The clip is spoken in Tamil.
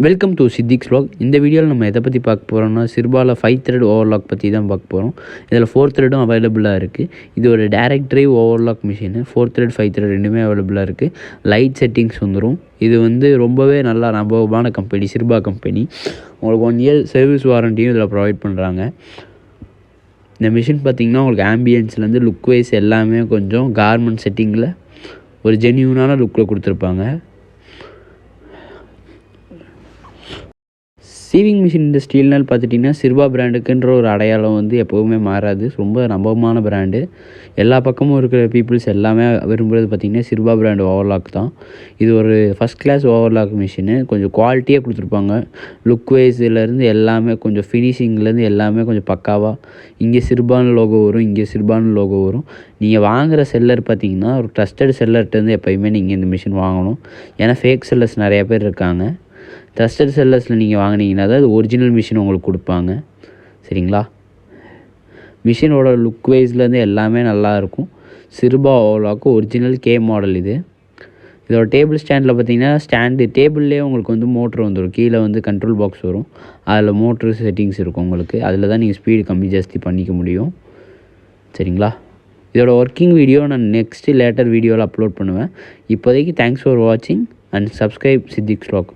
Welcome to சித்திக்ஸ் vlog. இந்த வீடியோவில் நம்ம எதை பற்றி பார்க்க போகிறோம்னா சிறுபாவில் 5 thread ஓவர்லாக் பற்றி தான் பார்க்க போகிறோம். இதில் 4 threadம் அவைலபிளாக இருக்குது. இது ஒரு direct drive overlock machine. 4 thread 5 thread ரெண்டுமே அவைலபிளாக இருக்குது. லைட் செட்டிங்ஸ் வந்துடும். இது வந்து ரொம்பவே நல்லா நம்பகமான கம்பெனி, சிறுபா கம்பெனி. உங்களுக்கு 1 year சர்வீஸ் வாரண்டியும் இதில் ப்ரொவைட் பண்ணுறாங்க. இந்த மிஷின் பார்த்திங்கன்னா உங்களுக்கு ஆம்பியன்ஸ்லேருந்து லுக் வைஸ் எல்லாமே கொஞ்சம் கார்மெண்ட் செட்டிங்கில் ஒரு ஜென்யூனான லுக்கில் கொடுத்துருப்பாங்க. சீவிங் மிஷின் இண்டஸ்ட்ரியில்னால் பார்த்துட்டிங்கன்னா சிறுபா பிராண்டுக்குன்ற ஒரு அடையாளம் வந்து எப்போவுமே மாறாது. ரொம்ப நம்பகமான பிராண்டு. எல்லா பக்கமும் இருக்கிற பீப்புள்ஸ் எல்லாமே விரும்புகிறது பார்த்திங்கன்னா சிறுபா பிராண்டு ஓவர்லாக் தான். இது ஒரு ஃபஸ்ட் கிளாஸ் ஓவர்லாக் மிஷினு. கொஞ்சம் குவாலிட்டியாக கொடுத்துருப்பாங்க. லுக் வைஸ்லேருந்து எல்லாமே கொஞ்சம் ஃபினிஷிங்லேருந்து எல்லாமே கொஞ்சம் பக்காவாக. இங்கே சிறுபான் லோகோ வரும், இங்கே சிறுபான் லோகோ வரும். நீங்கள் வாங்குகிற செல்லர் பார்த்திங்கன்னா ஒரு ட்ரஸ்டட் செல்லர்கிட்டருந்து எப்போயுமே நீங்கள் இந்த மிஷின் வாங்கணும். ஏன்னா ஃபேக் செல்லர்ஸ் நிறையா பேர் இருக்காங்க. ட்ரஸ்டட் செல்லர்ஸில் நீங்கள் வாங்கினீங்கன்னா தான் அது ஒரிஜினல் மிஷின் உங்களுக்கு கொடுப்பாங்க. சரிங்களா? மிஷினோட லுக் வைஸ்லேருந்து எல்லாமே நல்லாயிருக்கும். சிறுபா ஓவர்லாக்கு ஒரிஜினல் கே மாடல் இது. இதோட டேபிள் ஸ்டாண்டில் பார்த்தீங்கன்னா டேபிள்லேயே உங்களுக்கு வந்து மோட்ரு வந்துடும். கீழே வந்து கண்ட்ரோல் பாக்ஸ் வரும். அதில் மோட்ரு செட்டிங்ஸ் இருக்கும் உங்களுக்கு. அதில் தான் நீங்கள் ஸ்பீடு கம்மி ஜாஸ்தி பண்ணிக்க முடியும். சரிங்களா? இதோட ஒர்க்கிங் வீடியோ நான் லேட்டர் வீடியோவில் அப்லோட் பண்ணுவேன். இப்போதைக்கு தேங்க்ஸ் ஃபார் வாட்சிங் அண்ட் சப்ஸ்கிரைப் சித்திக்ஸ் vlog.